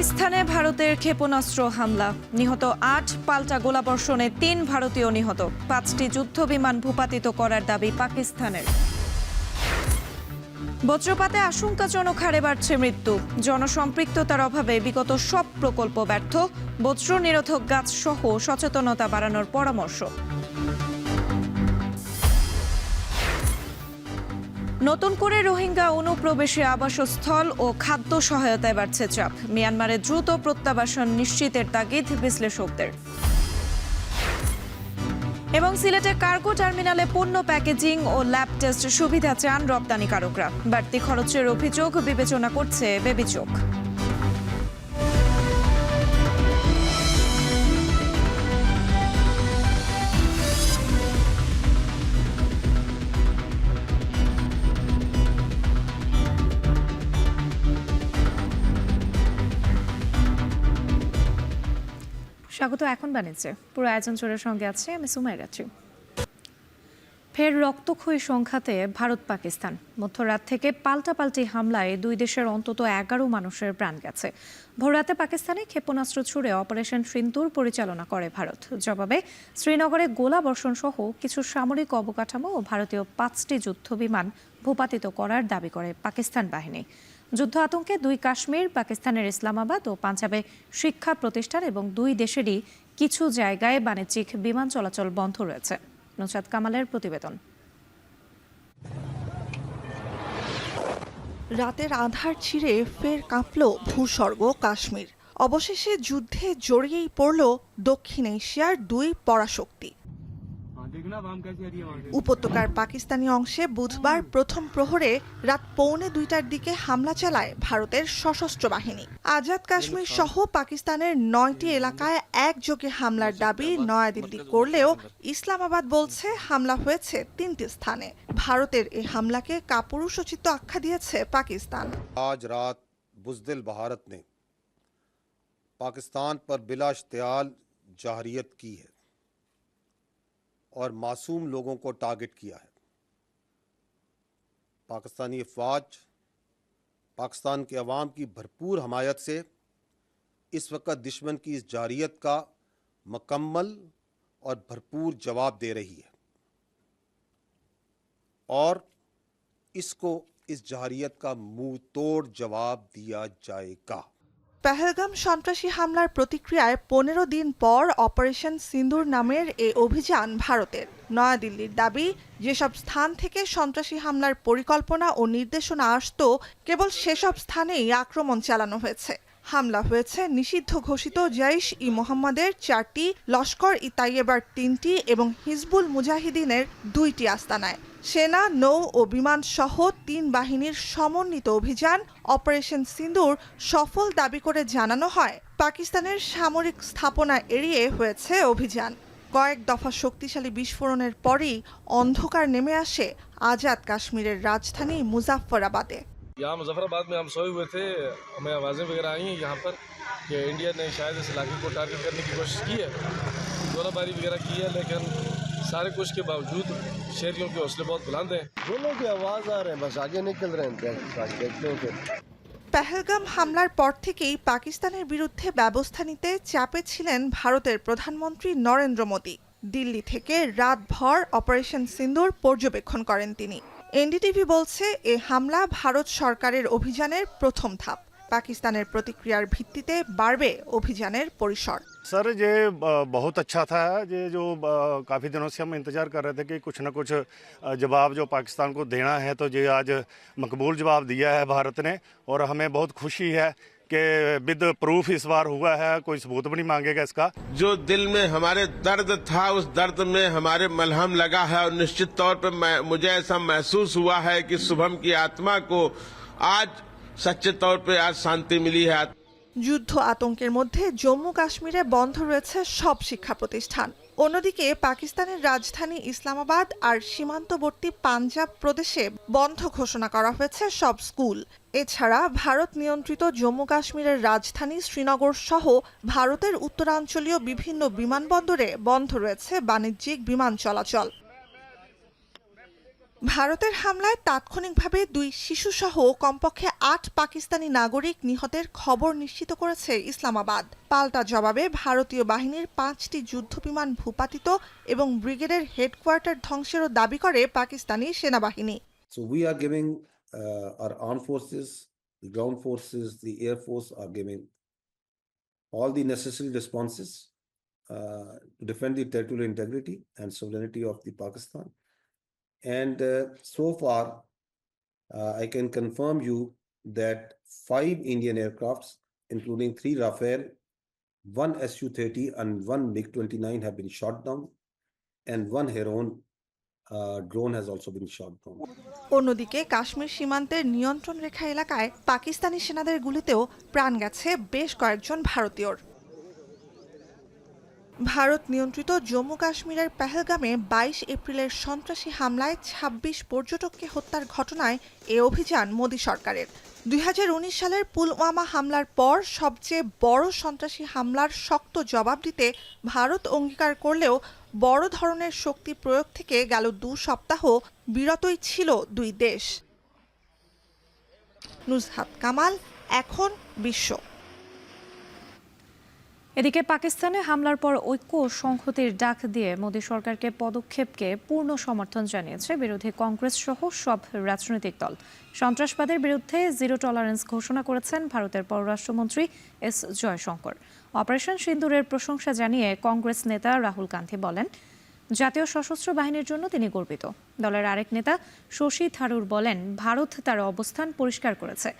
পাকিস্তানে ভারতের ক্ষেপণাস্ত্র হামলা, নিহত ৮, পাল্টা গোলাবর্ষণে ৩ ভারতীয় নিহত, ৫টি যুদ্ধবিমান ভূপাতিত করার দাবি পাকিস্তানের। বজ্রপাতে আশঙ্কাজনক হারে বাড়ছে মৃত্যু, জনসম্পৃক্ততার অভাবে বিগত সব প্রকল্প ব্যর্থ, বজ্র নিরোধক গাছ সহ সচেতনতা বাড়ানোর পরামর্শ। নতুন করে রোহিঙ্গা অনুপ্রবেশে আবাসস্থল ও খাদ্য সহায়তায় বাড়ছে চাপ, মিয়ানমারে দ্রুত প্রত্যাবাসন নিশ্চিতের তাগিদ বিশ্লেষকদের। এবং সিলেটে কার্গো টার্মিনালে পণ্য প্যাকেজিং ও ল্যাব টেস্ট সুবিধা চান রপ্তানিকারকরা, বাড়তি খরচের অভিযোগ বিবেচনা করছে বেবিচোখ। স্বাগত এখন বাণিজ্যে, পুরো আয়োজন জোরের সঙ্গে আছে আমি সুমাইরা। ফের রক্তক্ষয়ী সংঘাতে ভারত পাকিস্তান, মধ্যরাত থেকে পাল্টাপাল্টি হামলায় দুই দেশের অন্তত 11 মানুষের প্রাণ গেছে। ভোররাতে পাকিস্তানে ক্ষেপণাস্ত্র ছুড়ে অপারেশন সিন্দুর পরিচালনা করে ভারত। জবাবে শ্রীনগরে গোলাবর্ষণ সহ কিছু সামরিক অবকাঠামো ও ভারতীয় 5টি যুদ্ধবিমান ভূপাতিত করার দাবি করে পাকিস্তান বাহিনী। যুদ্ধ আতঙ্কে দুই কাশ্মীর, পাকিস্তানের ইসলামাবাদ ও পাঞ্জাবে শিক্ষা প্রতিষ্ঠান এবং দুই দেশেরই কিছু জায়গায় বাণিজ্যিক বিমান চলাচল বন্ধ রয়েছে। নুসরাত কামালের প্রতিবেদন। রাতের আঁধার ছিঁড়ে ফের কাঁপল ভূস্বর্গ কাশ্মীর। অবশেষে যুদ্ধে জড়িয়েই পড়ল দক্ষিণ এশিয়ার দুই পরাশক্তি। উপত্যকার পাকিস্তানি অংশে বুধবার প্রথম প্রহরে রাত 1:45টার দিকে হামলা চালায় ভারতের সশস্ত্র বাহিনী। আজাদ কাশ্মীর সহ পাকিস্তানের 9টি এলাকায় একযোগে হামলার দাবি নয়াদিল্লি করলেও ইসলামাবাদ বলছে হামলা হয়েছে 3টি স্থানে। ভারতের এই হামলাকে কাপুরুষোচিত আখ্যা দিয়েছে পাকিস্তান। আজ রাত বুজদিল भारत ने पाकिस्तान पर बिला इश्तियाल जाहरियत की है और मासूम लोगों को टारगेट किया है। पाकिस्तानी अफवाज पाकिस्तान के अवाम की भरपूर हमायत से इस वक्त दुश्मन की इस जारियत का मुकम्मल और भरपूर जवाब दे रही है और इसको इस जारियत का मुंह तोड़ जवाब दिया जाएगा। পেহেলগাম সন্ত্রাসী হামলার প্রতিক্রিয়ায় 15 দিন পর অপারেশন সিন্দুর নামের এই অভিযান ভারতের। নয়াদিল্লির দাবি, যেসব স্থান থেকে সন্ত্রাসী হামলার পরিকল্পনা ও নির্দেশনা আসত, কেবল সেসব স্থানেই আক্রমণ চালানো হয়েছে। হামলা হয়েছে নিষিদ্ধ ঘোষিত জৈশ-ই মোহাম্মদের 4টি, লস্কর-ই-তাইয়েবার 3টি এবং হিজবুল মুজাহিদিনের 2টি আস্তানায়। সেনা, নৌ ও বিমান সহ 3 বাহিনীর সমন্বিত অভিযান অপারেশন সিন্দুর সফল দাবি করে জানানো হয় পাকিস্তানের সামরিক স্থাপনা এড়িয়ে হয়েছে অভিযান। কয়েক দফা শক্তিশালী বিস্ফোরণের পরই অন্ধকার নেমে আসে আজাদ কাশ্মীরের রাজধানী মুজাফফরাবাদে। यहाँ मुजफ्फराबाद में हम सोए हुए थे, हमें आवाज़ें वगैरह आई हैं यहाँ पर कि इंडिया ने शायद इस इलाके को टारगेट करने की कोशिश की है, गोलाबारी वगैरह की है, लेकिन सारे कुछ के बावजूद शहरियों के हौसले बहुत बुलंद हैं। दोनों की आवाज़ आ रहे हैं, बस आगे निकल रहे हैं, देखते हैं फिर। পেহেলগাম হামলার পর থেকেই পাকিস্তানের বিরুদ্ধে ব্যবস্থা নিতে চাপে ছিলেন ভারতের প্রধানমন্ত্রী নরেন্দ্র মোদী। দিল্লি থেকে রাতভর অপারেশন সিন্দুর পর্যবেক্ষণ করেন তিনি। এনডিটিভি বলছে, এ হামলা ভারত সরকারের অভিযানের প্রথম ধাপ। পাকিস্তানের প্রতিক্রিয়ার ভিত্তিতে বাড়বে অভিযানের পরিসর। सर ये बहुत अच्छा था, ये जो काफ़ी दिनों से हम इंतज़ार कर रहे थे कि कुछ न कुछ जवाब जो पाकिस्तान को देना है, तो ये आज मकबूल जवाब दिया है भारत ने और हमें बहुत खुशी है कि विद प्रूफ इस बार हुआ है, कोई सबूत भी नहीं मांगेगा इसका। जो दिल में हमारे दर्द था, उस दर्द में हमारे मलहम लगा है और निश्चित तौर पर मुझे ऐसा महसूस हुआ है कि शुभम की आत्मा को आज सच्चे तौर पे आज शांति मिली है। যুদ্ধ আতঙ্কের মধ্যে জম্মু কাশ্মীরে বন্ধ রয়েছে সব শিক্ষা প্রতিষ্ঠান। অন্যদিকে পাকিস্তানের রাজধানী ইসলামাবাদ আর সীমান্তবর্তী পাঞ্জাব প্রদেশে বন্ধ ঘোষণা করা হয়েছে সব স্কুল। এছাড়া ভারত নিয়ন্ত্রিত জম্মু কাশ্মীরের রাজধানী শ্রীনগর সহ ভারতের উত্তরাঞ্চলীয় বিভিন্ন বিমানবন্দরে বন্ধ রয়েছে বাণিজ্যিক বিমান চলাচল। ভারতের হামলায় তাৎক্ষণিকভাবে 2 শিশুসহ কমপক্ষে 8 পাকিস্তানি নাগরিক নিহতের খবর নিশ্চিত করেছে ইসলামাবাদ। পাল্টা জবাবে ভারতীয় বাহিনীর 5টি যুদ্ধবিমান ভূপাতিত এবং ব্রিগেডের হেডকোয়ার্টার ধ্বংসেরও দাবি করে পাকিস্তানি সেনাবাহিনী। So we are giving our armed forces, the ground forces, the air force are giving all the necessary responses to defend the territorial integrity and sovereignty of the Pakistan. And so far, I can confirm you that 5 Indian aircrafts, including 3 Rafale, 1 Su-30 and 1 MiG-29 have been shot down, and 1 Heron drone has also been shot down. অন্যদিকে কাশ্মীর সীমান্তের নিয়ন্ত্রণ রেখা এলাকায় পাকিস্তানি সেনাদের গুলিতেও প্রাণ গেছে বেশ কয়েকজন ভারতীয়র। ভারত নিয়ন্ত্রিত জম্মু কাশ্মীরের পেহেলগামে 22 এপ্রিলের সন্ত্রাসী হামলায় 26 পর্যটককে হত্যার ঘটনায় এ অভিযান মোদী সরকারের। 2019 সালের পুলওয়ামা হামলার পর সবচেয়ে বড় সন্ত্রাসী হামলার শক্ত জবাব দিতে ভারত অঙ্গীকার করলেও বড় ধরনের শক্তি প্রয়োগ থেকে গেল 2 সপ্তাহ বিরতই ছিল দুই দেশ। নুজহাত কামাল, এখন বিশ্ব। এদিকে পাকিস্তানে হামলার পর ঐক্য ও সংহতির ডাক দিয়ে মোদী সরকারকে পদক্ষেপকে পূর্ণ সমর্থন জানিয়েছে বিরোধী কংগ্রেস সহ সব রাজনৈতিক দল। সন্ত্রাসবাদের বিরুদ্ধে জিরো টলারেন্স ঘোষণা করেছেন ভারতের পররাষ্ট্রমন্ত্রী এস জয়শঙ্কর। অপারেশন সিন্দুরের প্রশংসা জানিয়ে কংগ্রেস নেতা রাহুল গান্ধী বলেন, জাতীয় সশস্ত্র বাহিনীর জন্য তিনি গর্বিত। দলের আরেক নেতা শশী থারুর বলেন, ভারত তার অবস্থান পরিষ্কার করেছে,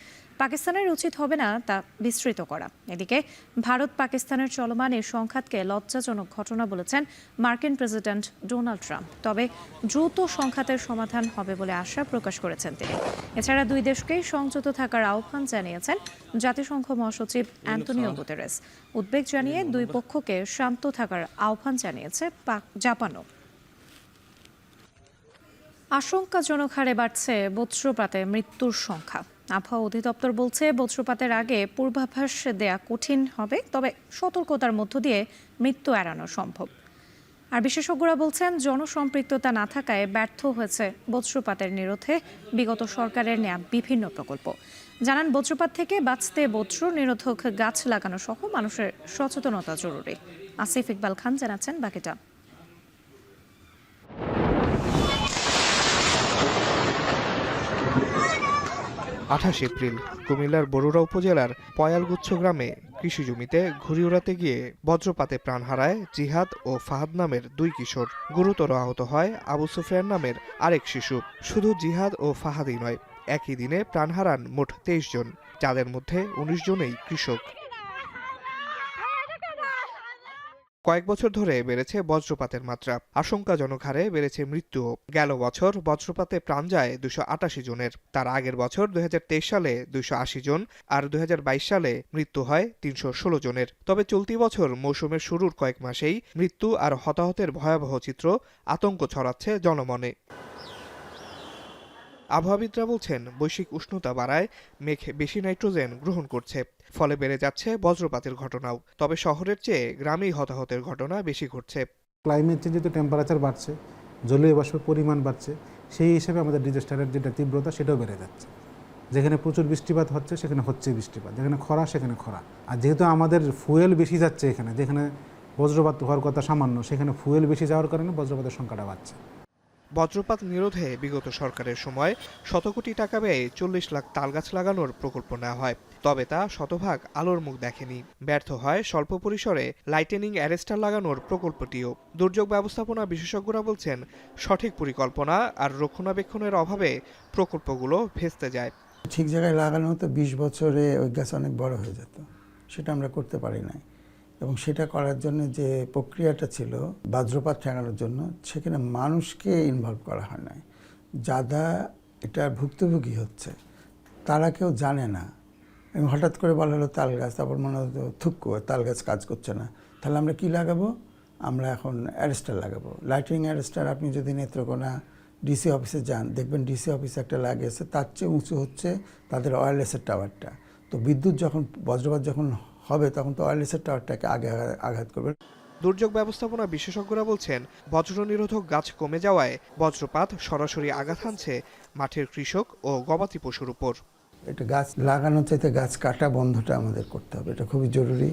পাকিস্তানের উচিত হবে না তা বিস্তৃত করা। এদিকে ভারত পাকিস্তানের চলমান এই সংঘাতকে লজ্জাজনক ঘটনা বলেছেন মার্কিন প্রেসিডেন্ট ডোনাল্ড ট্রাম্প। তবে দ্রুত সংঘাতের সমাধান হবে বলে আশা প্রকাশ করেছেন তিনি। এছাড়া দুই দেশকেই সংযত থাকার আহ্বান জানিয়েছেন জাতিসংঘ মহাসচিব অ্যান্টনিও গুতেরেস। উদ্বেগ জানিয়ে দুই পক্ষকে শান্ত থাকার আহ্বান জানিয়েছে জাপানও। আশঙ্কাজনক হারে বাড়ছে বজ্রপাতে মৃত্যুর সংখ্যা। আবহাওয়া অধিদপ্তর বলছে, বজ্রপাতের আগে পূর্বাভাস দেয়া কঠিন হবে, তবে সতর্কতার মধ্য দিয়ে মৃত্যু এড়ানো সম্ভব। আর বিশেষজ্ঞরা বলছেন, জনসম্পৃক্ততা না থাকায় ব্যর্থ হয়েছে বজ্রপাতের নিরোধে বিগত সরকারের নেয়া বিভিন্ন প্রকল্প। জানান, বজ্রপাত থেকে বাঁচতে বজ্র নিরোধক গাছ লাগানো সহ মানুষের সচেতনতা জরুরি। আসিফ ইকবাল খান জানাচ্ছেন বাকিটা। 28 এপ্রিল কুমিল্লার বরুড়া উপজেলার পয়ালগুচ্ছ গ্রামে কৃষি জমিতে ঘুড়ি উড়াতে গিয়ে বজ্রপাতে প্রাণ হারায় জিহাদ ও ফাহাদ নামের 2 কিশোর। গুরুতর আহত হয় আবু সুফিয়ান নামের আরেক শিশু। শুধু জিহাদ ও ফাহাদই নয়, একই দিনে প্রাণ হারান মোট 23 জন, যাদের মধ্যে 19 জনেই কৃষক। কয়েক বছর ধরে বেড়েছে বজ্রপাতের মাত্রা, আশঙ্কাজনক হারে বেড়েছে মৃত্যুও। গেল বছর বজ্রপাতে প্রাণ যায় 288 জনের। তার আগের বছর 2023 সালে 280 জন আর 2022 সালে মৃত্যু হয় 316 জনের। তবে চলতি বছর মৌসুমের শুরুর কয়েক মাসেই মৃত্যু আর হতাহতের ভয়াবহ চিত্র আতঙ্ক ছড়াচ্ছে জনমনে। আবহাওয়াবিদরা বলছেন, বৈশ্বিক উষ্ণতা বাড়ায় মেঘ বেশি নাইট্রোজেন গ্রহণ করছে, ফলে বেড়ে যাচ্ছে বজ্রপাতের ঘটনাও। তবে শহরের চেয়ে গ্রামেই হতাহতের ঘটনা বেশি ঘটছে। ক্লাইমেট চেঞ্জে তো টেম্পারেচার বাড়ছে, জলীয় বাষ্পের পরিমাণ বাড়ছে, সেই হিসেবে আমাদের ডিজাস্টারের যেটা তীব্রতা সেটাও বেড়ে যাচ্ছে। যেখানে প্রচুর বৃষ্টিপাত হচ্ছে সেখানে হচ্ছে বৃষ্টিপাত, যেখানে খরা সেখানে খরা। আর যেহেতু আমাদের ফুয়েল বেশি যাচ্ছে, এখানে যেখানে বজ্রপাত হওয়ার কথা সামান্য, সেখানে ফুয়েল বেশি যাওয়ার কারণে বজ্রপাতের সংখ্যাটা বাড়ছে। বজ্রপাত নিরোধে বিগত সরকারের সময় 100 কোটি টাকা ব্যয়ে 40 লাখ তালগাছ লাগানোর প্রকল্প নেওয়া হয়, তবে তা শতভাগ আলোর মুখ দেখেনি। ব্যর্থ হয় স্বল্প পরিসরে লাইটেনিং অ্যারেস্টার লাগানোর প্রকল্পটিও। দুর্যোগ ব্যবস্থাপনা বিশেষজ্ঞরা বলছেন, সঠিক পরিকল্পনা আর রক্ষণাবেক্ষণের অভাবে প্রকল্পগুলো ভেস্তে যায়। ঠিক জায়গায় লাগানো হতো, 20 বছরে ওই গাছ অনেক বড় হয়ে যেত, সেটা আমরা করতে পারি নাই। এবং সেটা করার জন্য যে প্রক্রিয়াটা ছিল বজ্রপাত ঠেকানোর জন্য, সেখানে মানুষকে ইনভলভ করা হয় নাই। যারা এটা ভুক্তভোগী হচ্ছে তারা কেউ জানে না, এবং হঠাৎ করে বলা হলো তাল গাছ, তারপর মনে হতো থুক্কু তাল গাছ কাজ করছে না, তাহলে আমরা কি লাগাবো? আমরা এখন অ্যারেস্টার লাগাবো, লাইটিং অ্যারেস্টার। আপনি যদি নেত্রকোনা ডিসি অফিসে যান, দেখবেন ডিসি অফিসে একটা লাগিয়েছে, তার চেয়ে উঁচু হচ্ছে তাদের ওয়্যারলেসের টাওয়ারটা। তো বিদ্যুৎ যখন বজ্রপাত যখন হবে তখন তো ওয়্যারলেসের টাওয়ারটাকে আগে আঘাত করবে। দুর্যোগ ব্যবস্থাপনা বিশেষজ্ঞরা বলছেন, বজ্র নিরোধক গাছ কমে যাওয়ায় বজ্রপাত সরাসরি আঘাত হানছে মাঠের কৃষক ও গবাদি পশুর উপর। এটা গাছ লাগানোর চাইতে গাছ কাটা বন্ধটা আমাদের করতে হবে, এটা খুবই জরুরি।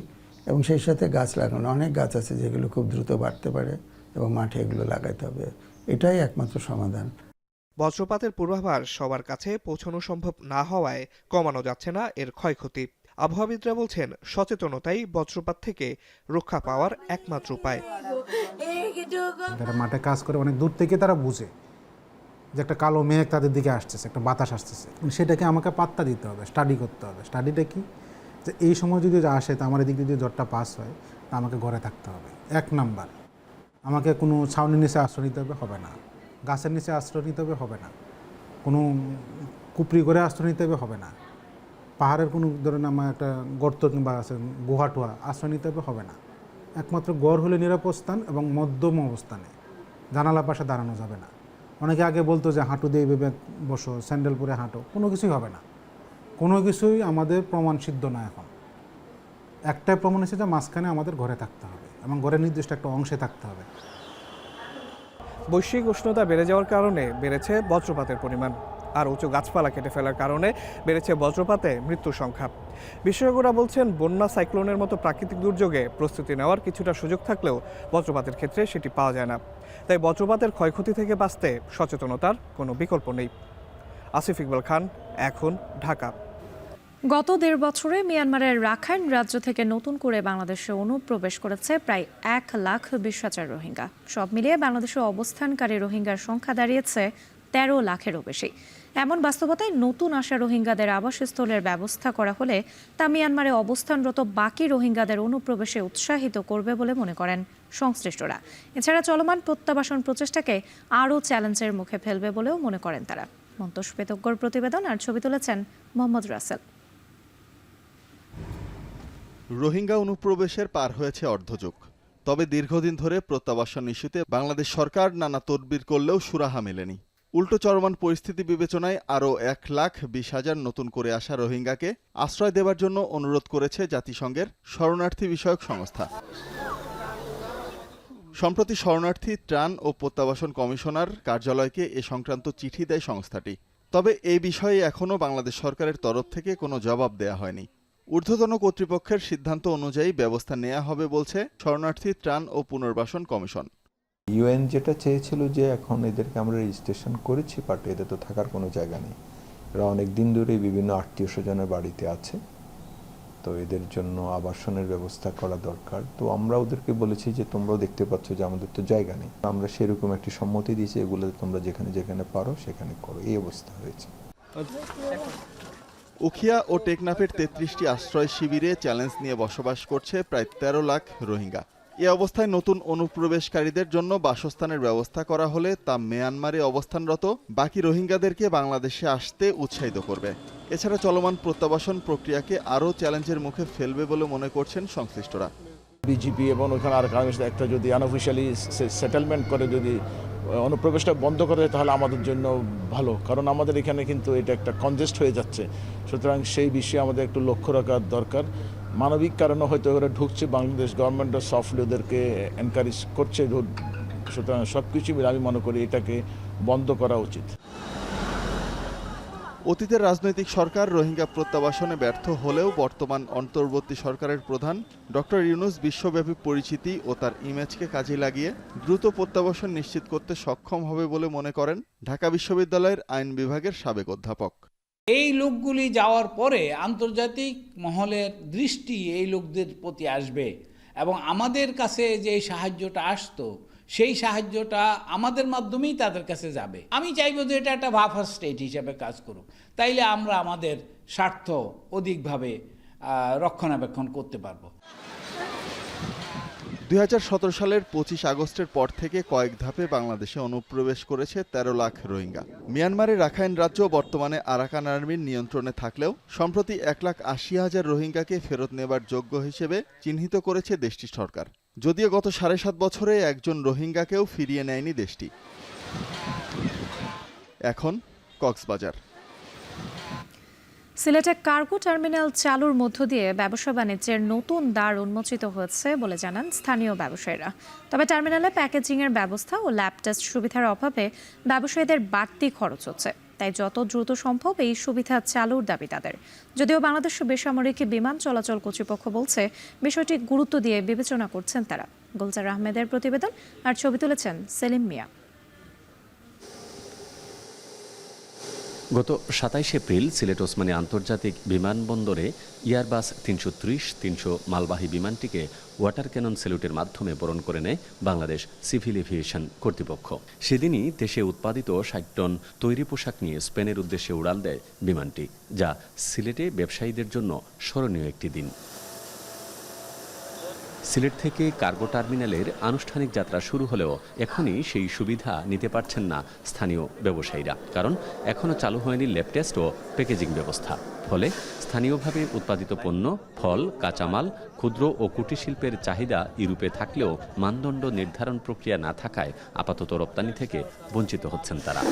এবং সেই সাথে গাছ লাগানো, অনেক গাছ আছে যেগুলো খুব দ্রুত বাড়তে পারে এবং মাঠে এগুলো লাগাতে হবে, এটাই একমাত্র সমাধান। বজ্রপাতের পূর্বাভাস সবার কাছে পৌঁছানো সম্ভব না হওয়ায় কমানো যাচ্ছে না এর ক্ষয়ক্ষতি। আবহাওয়াবিদরা বলছেন, সচেতনতাই বজ্রপাত থেকে রক্ষা পাওয়ার একমাত্র উপায়। যারা মাঠে কাজ করে অনেক দূর থেকে তারা বুঝে যে একটা কালো মেঘ তাদের দিকে আসতেছে, একটা বাতাস আসতেছে, সেটাকে আমাকে পাত্তা দিতে হবে, স্টাডি করতে হবে। স্টাডিটা কি, যে এই সময় যদি আসে তা আমার এদিক দিয়ে যদি জ্বরটা পাস হয় তা আমাকে ঘরে থাকতে হবে। 1 নাম্বার, আমাকে কোনো ছাউনির নিচে আশ্রয় নিতে হবে না, গাছের নিচে আশ্রয় নিতে হবে না, কোনো কুপরি করে আশ্রয় নিতে হবে না, পাহাড়ের কোনো ধরেন আমার একটা গর্ত কিংবা গুহা টুহা আশ্রয় নিতে হবে না। একমাত্র গড় হলে নিরাপদ স্থান এবং মধ্যম অবস্থানে, জানালা পাশে দাঁড়ানো যাবে না। অনেকে আগে বলতো যে হাঁটু দিয়ে ভেবে বসো, স্যান্ডেল পরে হাঁটো, কোনো কিছুই হবে না। কোনো কিছুই আমাদের প্রমাণ সিদ্ধ না। এখন একটাই প্রমাণ হচ্ছে যে মাঝখানে আমাদের ঘরে থাকতে হবে এবং ঘরের নির্দিষ্ট একটা অংশে থাকতে হবে। বৈশ্বিক উষ্ণতা বেড়ে যাওয়ার কারণে বেড়েছে বজ্রপাতের পরিমাণ, আর উঁচু গাছপালা কেটে ফেলার কারণে বেড়েছে বজ্রপাতে মৃত্যুর সংখ্যা। বিশেষজ্ঞরা বলছেন, বন্যা, সাইক্লোনের মতো প্রাকৃতিক দুর্যোগে প্রস্তুতি নেওয়ার কিছুটা সুযোগ থাকলেও বজ্রপাতের ক্ষেত্রে সেটি পাওয়া যায় না। তাই বজ্রপাতের ক্ষয়ক্ষতি থেকে বাঁচতে সচেতনতার কোনো বিকল্প নেই। আসিফ ইকবাল খান, এখন, ঢাকা। গত 1.5 বছরে মিয়ানমারের রাখাইন রাজ্য থেকে নতুন করে বাংলাদেশে অনুপ্রবেশ করেছে প্রায় 1,20,000 রোহিঙ্গা। সব মিলিয়ে বাংলাদেশে অবস্থানকারী রোহিঙ্গার সংখ্যা দাঁড়িয়েছে 13 লাখেরও বেশি। এমন বাস্তবতায় নতুন আসা রোহিঙ্গাদের আবাসস্থলের ব্যবস্থা করা হলে তা মিয়ানমারে অবস্থানরত বাকি রোহিঙ্গাদের অনুপ্রবেশে উৎসাহিত করবে বলে মনে করেন সংশ্লিষ্টরা। এছাড়া চলমান প্রত্যাবাসন প্রচেষ্টাকে আরও চ্যালেঞ্জের মুখে ফেলবে বলেও মনে করেন তারা। মন্তোষ পেতজ্ঞর প্রতিবেদন আর ছবি তুলেছেন মোহাম্মদ রাসেল। রোহিঙ্গা অনুপ্রবেশের পার হয়েছে অর্ধযুগ। তবে দীর্ঘদিন ধরে প্রত্যাবাসন ইস্যুতে বাংলাদেশ সরকার নানা তদবির করলেও সুরাহা মেলেনি। উল্টো চলমান পরিস্থিতি বিবেচনায় আরও 1,20,000 নতুন করে আসা রোহিঙ্গাকে আশ্রয় দেওয়ার জন্য অনুরোধ করেছে জাতিসংঘের শরণার্থী বিষয়ক সংস্থা। সম্প্রতি শরণার্থী, ত্রাণ ও প্রত্যাবাসন কমিশনার কার্যালয়কে এ সংক্রান্ত চিঠি দেয় সংস্থাটি। তবে এই বিষয়ে এখনও বাংলাদেশ সরকারের তরফ থেকে কোনো জবাব দেয়া হয়নি। ঊর্ধ্বতন কর্তৃপক্ষের সিদ্ধান্ত অনুযায়ী ব্যবস্থা নেওয়া হবে বলছে শরণার্থী, ত্রাণ ও পুনর্বাসন কমিশন। ইউএন যেটা চেয়েছিল যে এখন এদেরকে আমরা রেজিস্ট্রেশন করেছি, বাট এদের তো থাকার কোনো জায়গা নেই। এরা অনেক দিন ধরে বিভিন্ন আত্মীয় স্বজনের বাড়িতে আছে, তো এদের জন্য আবাসনের ব্যবস্থা করা দরকার। তো আমরা ওদেরকে বলেছি যে তোমরাও দেখতে পাচ্ছ যে আমাদের তো জায়গা নেই, আমরা সেরকম একটি সম্মতি দিয়েছি, এগুলো তোমরা যেখানে যেখানে পারো সেখানে করো। এই অবস্থা হয়েছে। উখিয়া ও টেকনাফের 33টি আশ্রয় শিবিরে চ্যালেঞ্জ নিয়ে বসবাস করছে প্রায় 13 লাখ রোহিঙ্গা। এ অবস্থায় নতুন অনুপ্রবেশকারীদের জন্য বাসস্থানের ব্যবস্থা করা হলে তা মিয়ানমারে অবস্থানরত বাকি রোহিঙ্গাদেরকে বাংলাদেশে আসতে উৎসাহিত করবে। এছাড়া চলমান প্রত্যাবাসন প্রক্রিয়াকে আরও চ্যালেঞ্জের মুখে ফেলবে বলে মনে করছেন সংশ্লিষ্টরা। বিজিপি এবং ওখানে আর একটা যদি আনঅফিশিয়ালি সেটেলমেন্ট করে, যদি অনুপ্রবেশটা বন্ধ করে, তাহলে আমাদের জন্য ভালো, কারণ আমাদের এখানে কিন্তু এটা একটা কনজেস্ট হয়ে যাচ্ছে। সুতরাং সেই বিষয়ে আমাদের একটু লক্ষ্য রাখার দরকার। মানবিক কারণে হয়তো ওরা ঢুকছে, বাংলাদেশ গভর্নমেন্টও সফটলি ওদেরকে এনকারেজ করছে। সুতরাং সব কিছু মিলে আমি মনে করি এটাকে বন্ধ করা উচিত। অতীতের রাজনৈতিক সরকার রোহিঙ্গা প্রত্যাবাসনে ব্যর্থ হলেও বর্তমান অন্তর্বর্তী সরকারের প্রধান ডক্টর ইউনূস বিশ্বব্যাপী পরিচিতি ও তার ইমেজকে কাজে লাগিয়ে দ্রুত প্রত্যাবাসন নিশ্চিত করতে সক্ষম হবে বলে মনে করেন ঢাকা বিশ্ববিদ্যালয়ের আইন বিভাগের সাবেক অধ্যাপক। এই লোকগুলি যাওয়ার পরে আন্তর্জাতিক মহলের দৃষ্টি এই লোকদের প্রতি আসবে এবং আমাদের কাছে যে সাহায্যটা আসতো সেই সাহায্যটা আমাদের মাধ্যমেই তাদের কাছে যাবে। আমি চাইব যে এটা একটা বাফার স্টেট হিসেবে কাজ করুক, তাইলে আমরা আমাদের স্বার্থ অধিকভাবে রক্ষণাবেক্ষণ করতে পারবো। 2017 সালের 25 আগস্টের পর থেকে কয়েক ধাপে বাংলাদেশে অনুপ্রবেশ করেছে 13 লাখ রোহিঙ্গা। মিয়ানমারের রাখাইন রাজ্য বর্তমানে আরাকান আর্মির নিয়ন্ত্রণে থাকলেও সম্প্রতি 1,80,000 রোহিঙ্গাকে ফেরত নেবার যোগ্য হিসেবে চিহ্নিত করেছে দেশটির সরকার। যদিও গত 7.5 বছরে একজন রোহিঙ্গাকেও ফিরিয়ে নেয়নি দেশটি। এখন কক্সবাজার। সিলেটে কার্গো টার্মিনাল চালুর মধ্য দিয়ে ব্যবসা বাণিজ্যের নতুন দ্বার উন্মোচিত হয়েছে বলে জানান স্থানীয় ব্যবসায়ীরা। তবে টার্মিনালে প্যাকেজিংয়ের ব্যবস্থা ও ল্যাব টেস্ট সুবিধার অভাবে ব্যবসায়ীদের বাড়তি খরচ হচ্ছে। তাই যত দ্রুত সম্ভব এই সুবিধা চালুর দাবি তাদের। যদিও বাংলাদেশ বেসামরিক বিমান চলাচল কর্তৃপক্ষ বলছে বিষয়টি গুরুত্ব দিয়ে বিবেচনা করছেন তারা। গুলজার আহমেদের প্রতিবেদন আর ছবি তুলেছেন সেলিম মিয়া। গত ২৭ এপ্রিল সিলেট ওসমানী আন্তর্জাতিক বিমানবন্দরে এয়ারবাস ৩৩০-৩০০ মালবাহী বিমানটিকে ওয়াটার ক্যানন স্যালুটের মাধ্যমে বরণ করে নেয় বাংলাদেশ সিভিল এভিয়েশন কর্তৃপক্ষ। সেদিনই দেশে উৎপাদিত ৬০ টন তৈরি পোশাক নিয়ে স্পেনের উদ্দেশ্যে উড়াল দেয় বিমানটি, যা সিলেটে ব্যবসায়ীদের জন্য স্মরণীয় একটি দিন। সিলেট থেকে কার্গো টার্মিনালের আনুষ্ঠানিক যাত্রা শুরু হলেও এখনই সেই সুবিধা নিতে পারছেন না স্থানীয় ব্যবসায়ীরা, কারণ এখনও চালু হয়নি ল্যাব টেস্ট ও প্যাকেজিং ব্যবস্থা। ফলে স্থানীয়ভাবে উৎপাদিত পণ্য, ফল, কাঁচামাল, ক্ষুদ্র ও কুটির শিল্পের চাহিদা ইউরোপে থাকলেও মানদণ্ড নির্ধারণ প্রক্রিয়া না থাকায় আপাতত রপ্তানি থেকে বঞ্চিত হচ্ছেন তারা।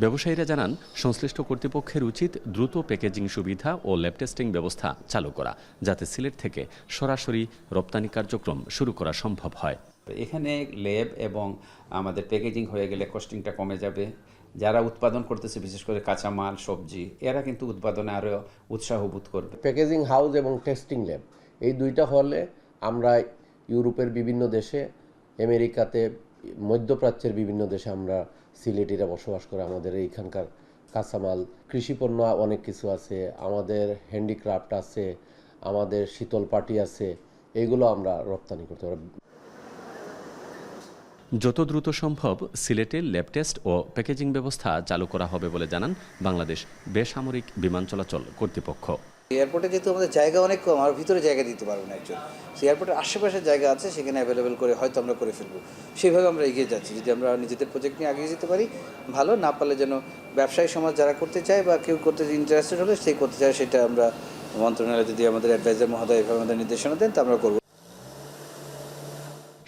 ব্যবসায়ীরা জানান, সংশ্লিষ্ট কর্তৃপক্ষের উচিত দ্রুত প্যাকেজিং সুবিধা ও ল্যাব টেস্টিং ব্যবস্থা চালু করা, যাতে সিলেট থেকে সরাসরি রপ্তানি কার্যক্রম শুরু করা সম্ভব হয়। এখানে ল্যাব এবং আমাদের প্যাকেজিং হয়ে গেলে কস্টিংটা কমে যাবে। যারা উৎপাদন করতেছে, বিশেষ করে কাঁচামাল, সবজি, এরা কিন্তু উৎপাদনে আরও উৎসাহ বোধ করবে। প্যাকেজিং হাউস এবং টেস্টিং ল্যাব এই দুইটা হলে আমরা ইউরোপের বিভিন্ন দেশে, আমেরিকাতে, মধ্যপ্রাচ্যের বিভিন্ন দেশে আমরা সিলেটিরা বসবাস করে আমাদের এইখানকার কাঁচামাল, কৃষিপণ্য অনেক কিছু আছে, আমাদের হ্যান্ডিক্রাফট আছে, আমাদের শীতল পাটি আছে, এইগুলো আমরা রপ্তানি করতে পারি। যত দ্রুত সম্ভব সিলেটে ল্যাব টেস্ট ও প্যাকেজিং ব্যবস্থা চালু করা হবে বলে জানান বাংলাদেশ বেসামরিক বিমান চলাচল কর্তৃপক্ষ। এয়ারপোর্টে যেহেতু আমাদের জায়গা অনেক কম, আর ভিতরে জায়গা দিতে পারবো না একজন, সেই এয়ারপোর্টের আশেপাশে জায়গা আছে, সেখানে অ্যাভেলেবেল করে হয়তো আমরা করে ফেলবো। সেইভাবে আমরা এগিয়ে যাচ্ছি। যদি আমরা নিজেদের প্রজেক্ট নিয়ে এগিয়ে যেতে পারি ভালো, না পারলে যেন ব্যবসায়ী সমাজ যারা করতে চায় বা কেউ করতে ইন্টারেস্টেড হলে সেই করতে চায়, সেটা আমরা মন্ত্রণালয় যদি আমাদের অ্যাডভাইজার মহোদয় এভাবে আমাদের নির্দেশনা দেন তা আমরা করবো।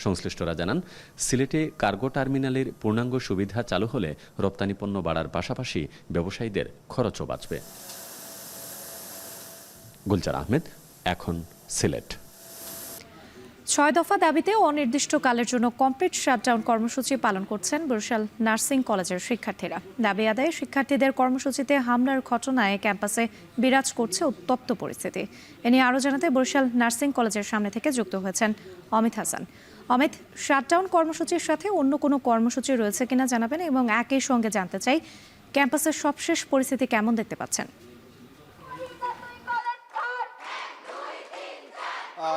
সংশ্লিষ্টরা জানান, সিলেটে কার্গো টার্মিনালের পূর্ণাঙ্গ সুবিধা চালু হলে রপ্তানি পণ্য বাড়ার পাশাপাশি ব্যবসায়ীদের খরচও বাঁচবে। গুলজার আহমেদ, এখন সিলেট। ৬ দফা দাবিতে অনির্দিষ্টকালের জন্য কমপ্লিট শাটডাউন কর্মসূচি পালন করছেন বরিশাল নার্সিং কলেজের শিক্ষার্থীরা। দাবি আদায়ে শিক্ষার্থীদের কর্মসূচিতে হামলার ঘটনায় ক্যাম্পাসে বিরাজ করছে উত্তপ্ত পরিস্থিতি। এ নিয়ে আরও জানাতে বরিশাল নার্সিং কলেজের সামনে থেকে যুক্ত হয়েছেন অমিত হাসান। অমিত, শাটডাউন কর্মসূচির সাথে অন্য কোনো কর্মসূচি রয়েছে কিনা জানাবেন, এবং একই সঙ্গে জানতে চাই ক্যাম্পাসের সবশেষ পরিস্থিতি কেমন দেখতে পাচ্ছেন?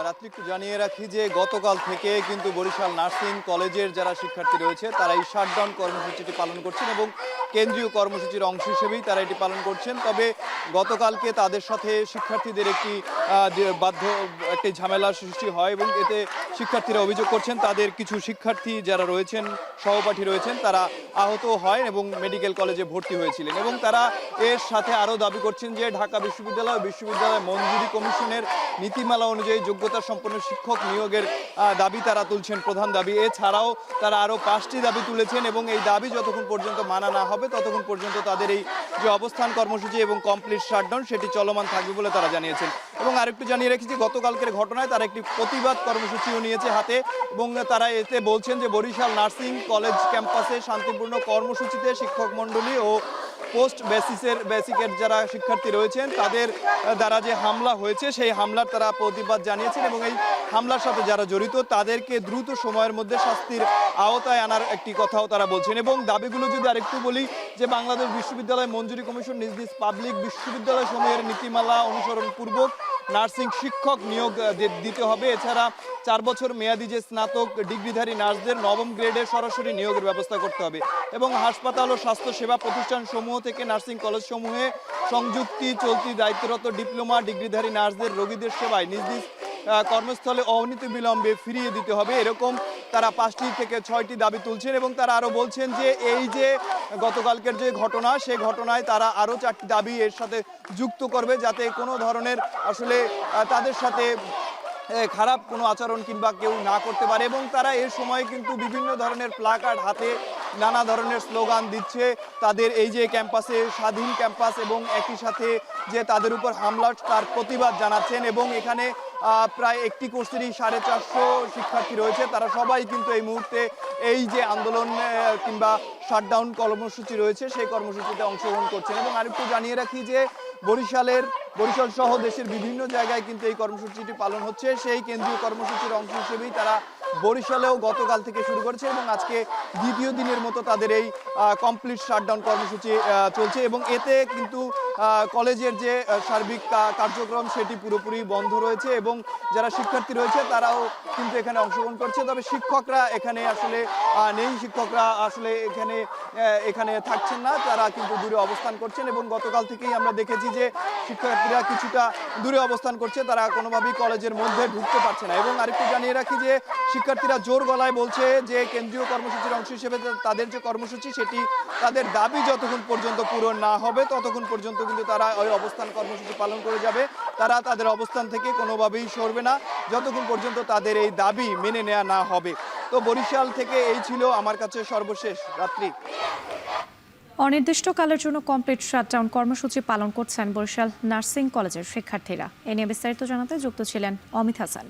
রাত্রি একটু জানিয়ে রাখি যে গতকাল থেকে কিন্তু বরিশাল নার্সিং কলেজের যারা শিক্ষার্থী রয়েছে তারা এই শাটডাউন কর্মসূচিটি পালন করছেন এবং কেন্দ্রীয় কর্মসূচির অংশ হিসেবেই তারা এটি পালন করছেন। তবে গতকালকে তাদের সাথে শিক্ষার্থীদের একটি ঝামেলার সৃষ্টি হয় এবং এতে শিক্ষার্থীরা অভিযোগ করছেন তাদের কিছু শিক্ষার্থী যারা রয়েছেন, সহপাঠী রয়েছেন, তারা আহত হয় এবং মেডিকেল কলেজে ভর্তি হয়েছিলেন। এবং তারা এর সাথে আরও দাবি করছেন যে ঢাকা বিশ্ববিদ্যালয় মঞ্জুরি কমিশনের নীতিমালা অনুযায়ী যোগ্যতা সম্পন্ন শিক্ষক নিয়োগের দাবি তারা তুলছেন, প্রধান দাবি। এছাড়াও তারা আরও 5টি দাবি তুলেছেন এবং এই দাবি যতক্ষণ পর্যন্ত মানা না হবে ততক্ষণ পর্যন্ত তাদের এই যে অবস্থান কর্মসূচি এবং কমপ্লিট শাটডাউন সেটি চলমান থাকবে বলে তারা জানিয়েছেন। এবং আরেকটু জানিয়ে রেখেছি, গতকালকের ঘটনায় তারা একটি প্রতিবাদ কর্মসূচিও নিয়েছে হাতে এবং তারা এতে বলছেন যে বরিশাল নার্সিং কলেজ ক্যাম্পাসে শান্তিপূর্ণ কর্মসূচিতে শিক্ষক মণ্ডলী ও পোস্ট বেসিকের যারা শিক্ষার্থী রয়েছেন তাদের দ্বারা যে হামলা হয়েছে সেই হামলার তারা প্রতিবাদ জানিয়েছেন এবং এই হামলার সাথে যারা জড়িত তাদেরকে দ্রুত সময়ের মধ্যে শাস্তির আওতায় আনার একটি কথাও তারা বলছেন। এবং দাবিগুলো যদি আরেকটু বলি, যে বাংলাদেশ বিশ্ববিদ্যালয় মঞ্জুরি কমিশন নিজ নিজ পাবলিক বিশ্ববিদ্যালয় সমূহের নীতিমালা অনুসরণ পূর্বক নার্সিং শিক্ষক নিয়োগ দিতে হবে। এছাড়া 4 বছর মেয়াদী যে স্নাতক ডিগ্রিধারী নার্সদের 9ম গ্রেডে সরাসরি নিয়োগের ব্যবস্থা করতে হবে এবং হাসপাতাল ও স্বাস্থ্যসেবা প্রতিষ্ঠান সমূহ থেকে নার্সিং কলেজ সমূহে সংযুক্তি চলতি দায়িত্বরত ডিপ্লোমা ডিগ্রিধারী নার্সদের রোগীদের সেবায় নিজ নিজ কর্মস্থলে অনতিবিলম্বে ফিরিয়ে দিতে হবে। এরকম তারা 5টি থেকে 6টি দাবি তুলছেন এবং তারা আরও বলছেন যে এই যে গতকালকের যে ঘটনা, সেই ঘটনায় তারা আরও 4টি দাবি এর সাথে যুক্ত করবে, যাতে কোনো ধরনের আসলে তাদের সাথে খারাপ কোনো আচরণ কিংবা কেউ না করতে পারে। এবং তারা এর সময় কিন্তু বিভিন্ন ধরনের প্লাকার্ড হাতে নানা ধরনের স্লোগান দিচ্ছে তাদের এই যে ক্যাম্পাসে স্বাধীন ক্যাম্পাস এবং একই সাথে যে তাদের উপর হামলা তার প্রতিবাদ জানাচ্ছেন। এবং এখানে প্রায় একটি কোর্সেরই 450 শিক্ষার্থী রয়েছে, তারা সবাই কিন্তু এই মুহূর্তে এই যে আন্দোলন কিংবা শাটডাউন কর্মসূচি রয়েছে সেই কর্মসূচিতে অংশগ্রহণ করছেন। এবং আরেকটু জানিয়ে রাখি যে বরিশাল সহ দেশের বিভিন্ন জায়গায় কিন্তু এই কর্মসূচিটি পালন হচ্ছে। সেই কেন্দ্রীয় কর্মসূচির অংশ হিসেবেই তারা বরিশালেও গতকাল থেকে শুরু করেছে এবং আজকে দ্বিতীয় দিনের মতো তাদের এই কমপ্লিট শাটডাউন কর্মসূচি চলছে। এবং এতে কিন্তু কলেজের যে সার্বিক কার্যক্রম সেটি পুরোপুরি বন্ধ রয়েছে এবং যারা শিক্ষার্থী রয়েছে তারাও কিন্তু এখানে অংশগ্রহণ করছে। তবে শিক্ষকরা এখানে আসলে নেই, শিক্ষকরা আসলে এখানে থাকছেন না, তারা কিন্তু দূরে অবস্থান করছেন। এবং গতকাল থেকেই আমরা দেখেছি যে শিক্ষার্থীরা কিছুটা দূরে অবস্থান করছে, তারা কোনোভাবেই কলেজের মধ্যে ঢুকতে পারছে না। এবং আরেকটু জানিয়ে রাখি যে শিক্ষার্থীরা জোর গলায় বলছে যে কেন্দ্রীয় কর্মসূচির অংশ হিসেবে তাদের যে কর্মসূচি সেটি তাদের দাবি যতক্ষণ পর্যন্ত পূরণ না হবে ততক্ষণ পর্যন্ত কিন্তু তারা ওই অবস্থান কর্মসূচি পালন করে যাবে। তারা তাদের অবস্থান থেকে কোনোভাবেই সরবে না যতক্ষণ পর্যন্ত তাদের এই দাবি মেনে নেওয়া না হবে। তো বরিশাল থেকে এই ছিল আমার কাছে সর্বশেষ। রাত্রি। অনির্দিষ্টকালের জন্য কমপ্লিট শাটডাউন কর্মসূচি পালন করছেন বরিশাল নার্সিং কলেজের শিক্ষার্থীরা। এ নিয়ে বিস্তারিত জানাতে যুক্ত ছিলেন অমিত হাসান।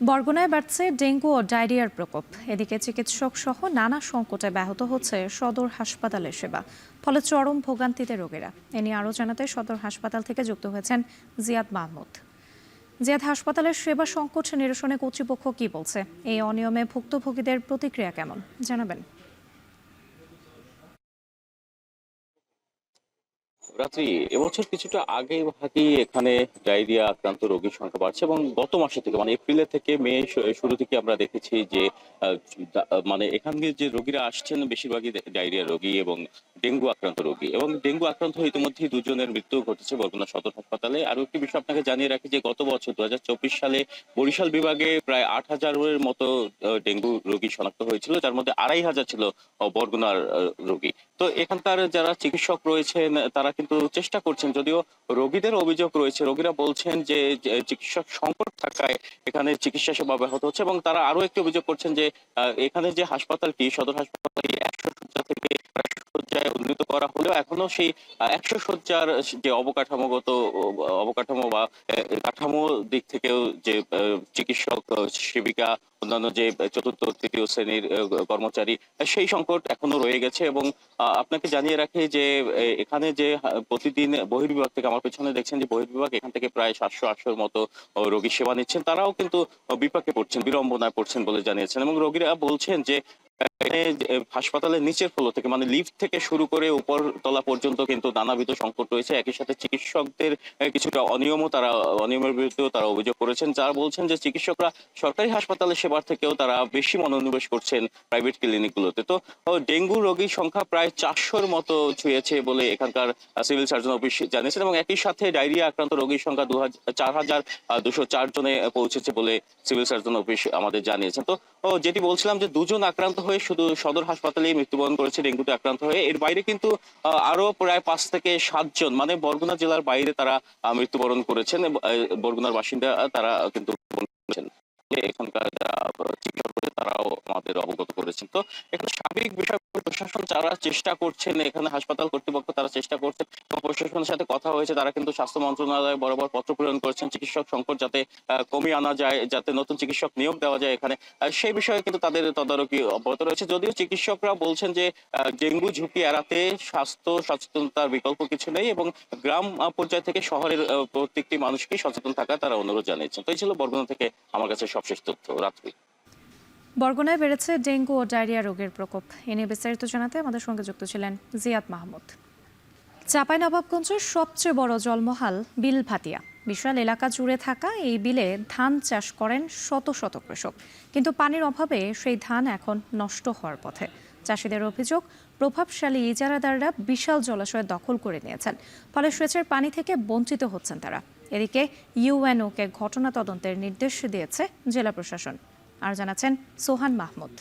বরগুনায় বাড়ছে ডেঙ্গু ও ডায়রিয়ার প্রকোপ। এদিকে চিকিৎসক সহ নানা সংকটে ব্যাহত হচ্ছে সদর হাসপাতালের সেবা, ফলে চরম ভোগান্তিতে রোগীরা। এ নিয়ে আরও জানাতে সদর হাসপাতাল থেকে যুক্ত হয়েছেন জিয়াদ মাহমুদ। জিয়াদ, হাসপাতালের সেবা সংকট নিরসনে কর্তৃপক্ষ কি বলছে? এই অনিয়মে ভুক্তভোগীদের প্রতিক্রিয়া কেমন জানাবেন? রাত্রি, এবছর কিছুটা আগে ভাগেই এখানে ডায়রিয়া আক্রান্ত রোগীর সংখ্যা বাড়ছে এবং গত মাসে থেকে মানে এপ্রিলের থেকে মে শুরু থেকে আমরা দেখেছি যে মানে এখানে যে রোগীরা আসছেন বেশিরভাগই ডায়রিয়া রোগী এবং ডেঙ্গু আক্রান্ত রোগী। এবং ডেঙ্গু আক্রান্ত হয়ে ইতিমধ্যেই 2 জনের মৃত্যু ঘটেছে বরগুনা সদর হাসপাতালে। আরো একটি বিষয় আপনাকে জানিয়ে রাখি যে গত বছর 2024 সালে বরিশাল বিভাগে প্রায় 8000-এর মতো ডেঙ্গু রোগী শনাক্ত হয়েছিল, যার মধ্যে 2500 ছিল বরগুনার রোগী। তো এখানকার যারা চিকিৎসক রয়েছেন তারা কিন্তু চেষ্টা করছেন, যদিও রোগীদের অভিযোগ রয়েছে, রোগীরা বলছেন যে চিকিৎসক সংকট থাকায় এখানে চিকিৎসা সেবা ব্যাহত হচ্ছে। এবং তারা আরো একটি অভিযোগ করছেন যে এখানে যে হাসপাতালটি সদর হাসপাতাল 100 শয্যা থেকে 100 শয্যায় উন্নীত করা হলেও এখনো সেই 100 শয্যার যে অবকাঠামো বা কাঠামো দিক থেকেও যে চিকিৎসক সেবিকা অন্যান্য যে চতুর্থ তৃতীয় শ্রেণীর কর্মচারী সেই সংকট এখনো রয়ে গেছে। এবং আপনাকে জানিয়ে রাখি যে এখানে যে প্রতিদিন বহির্বিভাগ থেকে আমার পেছনে দেখছেন যে বহির্বিভাগ এখান থেকে প্রায় 700-800-এর মতো রোগী সেবা নিচ্ছেন, তারাও কিন্তু বিপাকে পড়ছেন, বিড়ম্বনায় পড়ছেন বলে জানিয়েছেন। এবং রোগীরা বলছেন যে হাসপাতালের নিচের ফ্লোর থেকে মানে লিফট থেকে শুরু করে উপর তলা পর্যন্ত কিন্তু নানাবিধ সংকট রয়েছে। একই সাথে চিকিৎসকদের কিছুটা অনিয়মের বিরুদ্ধেও তারা অভিযোগ করেছেন, যারা বলছেন যে চিকিৎসকরা সরকারি হাসপাতালের সেবার থেকেও তারা বেশি মনোনিবেশ করছেন প্রাইভেট ক্লিনিকগুলোতে। তো ডেঙ্গু রোগীর সংখ্যা প্রায় 400-এর মতো ছুঁয়েছে বলে এখানকার সিভিল সার্জন অফিস জানিয়েছেন। এবং একই সাথে ডায়রিয়া আক্রান্ত রোগীর সংখ্যা 4204 জনে পৌঁছেছে বলে সিভিল সার্জন অফিস আমাদের জানিয়েছেন। তো যেটি বলছিলাম যে 2 জন আক্রান্ত হয়ে শুধু সদর হাসপাতালে মৃত্যুবরণ করেছে ডেঙ্গুতে আক্রান্ত হয়ে, এর বাইরে কিন্তু আরো প্রায় 5 থেকে 7 জন মানে বরগুনা জেলার বাইরে তারা মৃত্যুবরণ করেছেন। বরগুনার বাসিন্দা তারা কিন্তু এখানকার চিকিৎসক তারাও আমাদের অবগত করেছেন। তো এখানে সার্বিক বিষয় প্রশাসন যারা চেষ্টা করছেন, এখানে হাসপাতাল কর্তৃপক্ষ তারা চেষ্টা করছেন, প্রশাসনের সাথে কথা হয়েছে, তারা কিন্তু স্বাস্থ্য মন্ত্রণালয় বরাবর পত্র প্রেরণ করেছেন চিকিৎসক সংকট যাতে কমিয়ে আনা যায়, যাতে নতুন চিকিৎসক নিয়োগ দেওয়া যায় এখানে, সেই বিষয়ে কিন্তু তাদের তদারকি অব্যাহত রয়েছে। যদিও চিকিৎসকরা বলছেন যে ডেঙ্গু ঝুঁকি এড়াতে স্বাস্থ্য সচেতনতার বিকল্প কিছু নেই এবং গ্রাম পর্যায় থেকে শহরের প্রত্যেকটি মানুষকে সচেতন থাকা তারা অনুরোধ জানিয়েছেন। তো এই ছিল বরগুনা থেকে আমার কাছে সবশেষ তথ্য। রাত্রি। বরগুনায় বেড়েছে ডেঙ্গু ও ডায়রিয়া রোগের প্রকোপ। এ নিয়ে বিস্তারিত জানাতে আমাদের সঙ্গে যুক্ত ছিলেন জিয়াদ মাহমুদ। চাঁপাইনবাবগঞ্জের সবচেয়ে বড় জলমহাল বিল ভাতিয়া। বিশাল এলাকা জুড়ে থাকা এই বিলে ধান চাষ করেন শত শত কৃষক, কিন্তু পানির অভাবে সেই ধান এখন নষ্ট হওয়ার পথে। চাষিদের অভিযোগ, প্রভাবশালী ইজারাদাররা বিশাল জলাশয় দখল করে নিয়েছেন, ফলে সেচের পানি থেকে বঞ্চিত হচ্ছেন তারা। এদিকে ইউএনওকে ঘটনা তদন্তের নির্দেশ দিয়েছে জেলা প্রশাসন। আর জানাচ্ছেন সোহান মাহমুদ।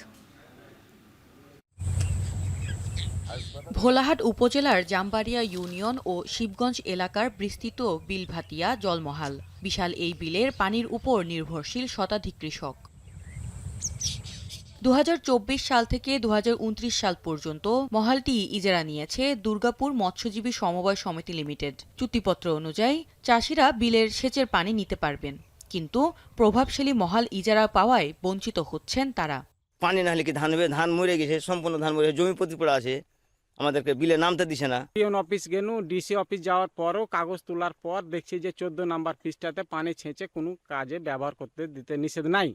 ভোলাহাট উপজেলার জামবাড়িয়া ইউনিয়ন ও শিবগঞ্জ এলাকার বিস্তৃত বিলভাতিয়া জলমহাল। বিশাল এই বিলের পানির উপর নির্ভরশীল শতাধিক কৃষক। 2024 সাল থেকে 2029 সাল পর্যন্ত মহালটি ইজারা নিয়েছে দুর্গাপুর মৎস্যজীবী সমবায় সমিতি লিমিটেড। চুক্তিপত্র অনুযায়ী চাষিরা বিলের সেচের পানি নিতে পারবেন, কিন্তু প্রভাবশালী মহাল ইজারা পাওয়ায় বঞ্চিত হচ্ছেন তারা। পানি না হলে কি ধান মরে গেছে, সম্পূর্ণ ধান মরে জমি প্রতি পড়ে আছে, আমাদেরকে বিলে নামতে দিছে না। পিওন অফিস গেনু, ডিসি অফিস যাওয়ার পরও কাগজ তোলার পর দেখছি যে 14 নম্বর পৃষ্ঠাতে পানি ছেঁচে কোনো কাজে ব্যবহার করতে দিতে নিষেধ নাই,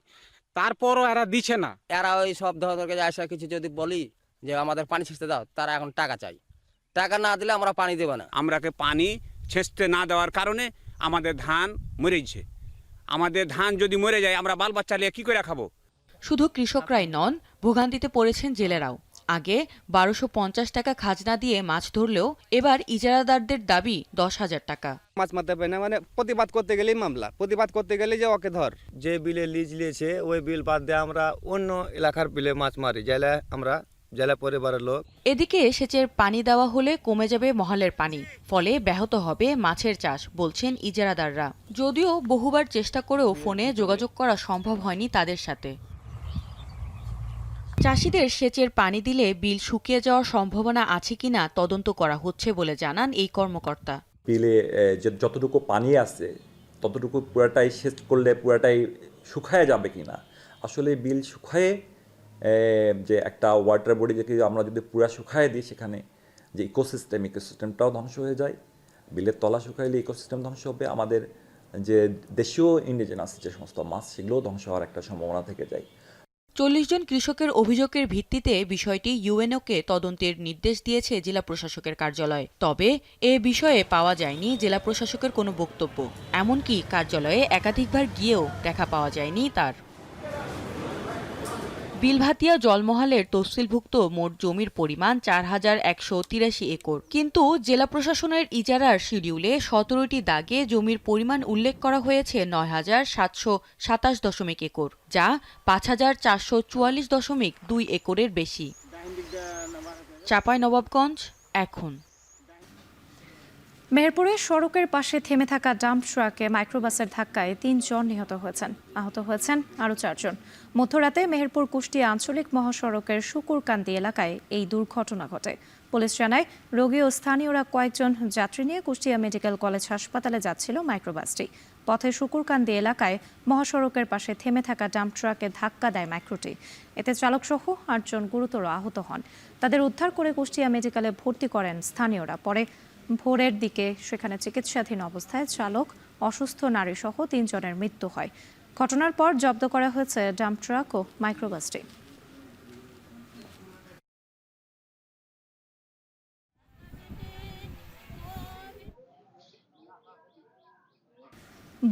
তারপরও এরা দিচ্ছে না। এরা ওই সব ধরনের আসা কিছু যদি বলি যে আমাদের পানি ছেঁচতে দাও, তারা এখন টাকা চাই, টাকা না দিলে আমরা পানি দেব না। আমরাকে পানি ছেঁচতে না দেওয়ার কারণে আমাদের ধান মরেছে। আমাদের ধান যদি মরে যায় আমরা বাল বাচ্চা নিয়ে কি করে খাবো? শুধু কৃষকরাই নন, ভোগান্তিতে পড়েছেন জেলেরাও। আগে 1250 টাকা খাজনা দিয়ে মাছ ধরলেও এবার ইজারাদারদের দাবি 10,000 টাকা। মাছ মারতে পারে না, মানে প্রতিবাদ করতে গেলেই মামলা, প্রতিবাদ করতে গেলে যে ওকে ধর। যে বিলে লিজ নিয়েছে ওই বিল বাদ দিয়ে আমরা অন্য এলাকার বিলে মাছ মারি, জেলা পরিবারের লোক। এদিকে সেচের পানি দেওয়া হলে কমে যাবে মহালের পানি, ফলে ব্যাহত হবে মাছের চাষ, বলছেন ইজারাদাররা। যদিও বহুবার চেষ্টা করেও ফোনে যোগাযোগ করা সম্ভব হয়নি তাদের সাথে। চাষিদের সেচের পানি দিলে বিল শুকিয়ে যাওয়ার সম্ভাবনা আছে কিনা তদন্ত করা হচ্ছে বলে জানান এই কর্মকর্তা। বিলে যতটুকু পানি আছে ততটুকু পুরাটাই সেচ করলে পুরাটাই শুকায় যাবে কিনা। আসলে বিল শুকায়ে যে একটা ওয়াটার বডি থেকে আমরা যদি পুরা শুকায় দিই, সেখানে যে ইকোসিস্টেমটাও ধ্বংস হয়ে যায়। বিলের তলা শুকাইলে ইকোসিস্টেম ধ্বংস হবে, আমাদের যে দেশীয় ইন্ডিজেনাস যে সমস্ত মাছ সেগুলোও ধ্বংস হওয়ার একটা সম্ভাবনা থেকে যায়। 40 জন কৃষকের অভিযোগের ভিত্তিতে বিষয়টি ইউএনওকে তদন্তের নির্দেশ দিয়েছে জেলা প্রশাসকের কার্যালয়। তবে এ বিষয়ে পাওয়া যায়নি জেলা প্রশাসকের কোনো বক্তব্য। এমনকি কার্যালয়ে একাধিকবার গিয়েও দেখা পাওয়া যায়নি তার। বিলভাতিয়া জলমহালের তফসিলভুক্ত মোট জমির পরিমাণ 4183 একর, কিন্তু জেলা প্রশাসনের ইজারার শিডিউলে 17টি দাগে জমির পরিমাণ উল্লেখ করা হয়েছে 9727 একর, যা 5444.2 একরের বেশি। চাঁপাইনবাবগঞ্জ এখন। মেহেরপুরে সড়কের পাশে থেমে থাকা ডাম্প ট্রাকে মাইক্রোবাসের ধাক্কায় 3 জন নিহত হয়েছেন, আহত হয়েছেন আরও 4 জন। মধ্যরাতে মেহেরপুর কুষ্টিয়া আঞ্চলিক মহাসড়কের শুকুরকান্দি এলাকায় এই দুর্ঘটনা ঘটে। পুলিশ জানায়, রোগী ও স্থানীয়রা কয়েকজন যাত্রী নিয়ে কুষ্টিয়া মেডিকেল কলেজ হাসপাতালে যাচ্ছিল মাইক্রোবাসটি। পথে শুকুরকান্দি এলাকায় মহাসড়কের পাশে থেমে থাকা ডাম্প ট্রাকে ধাক্কা দেয় মাইক্রোটি। এতে চালকসহ 8 জন গুরুতর আহত হন। তাদের উদ্ধার করে কুষ্টিয়া মেডিকেলে ভর্তি করেন স্থানীয়রা। পরে ভোরের দিকে সেখানে চিকিৎসাধীন অবস্থায় চালক, অসুস্থ নারী সহ 3 জনের মৃত্যু হয়। ঘটনার পর জব্দ করা হয়েছে ডাম্প ট্রাক ও মাইক্রোবাসটি।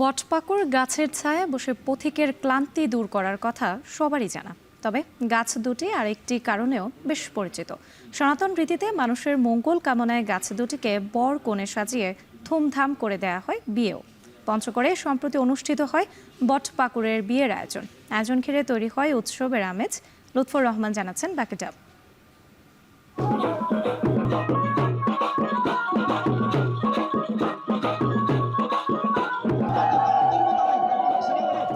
বটপাকুড় গাছের ছায়া বসে পথিকের ক্লান্তি দূর করার কথা সবারই জানা, তবে গাছ দুটি আরেকটি কারণেও বেশ পরিচিত। সনাতন রীতিতে মানুষের মঙ্গল কামনায় গাছ দুটিকে বর কনে সাজিয়ে ধুমধাম করে দেয়া হয় বিয়েও। পঞ্চগড়ে সম্প্রতি অনুষ্ঠিত হয় বটপাকুড়ের বিয়ের আয়োজন ঘিরে তৈরি হয় উৎসবের আমেজ। লুৎফর রহমান জানাচ্ছেন বাকিটা।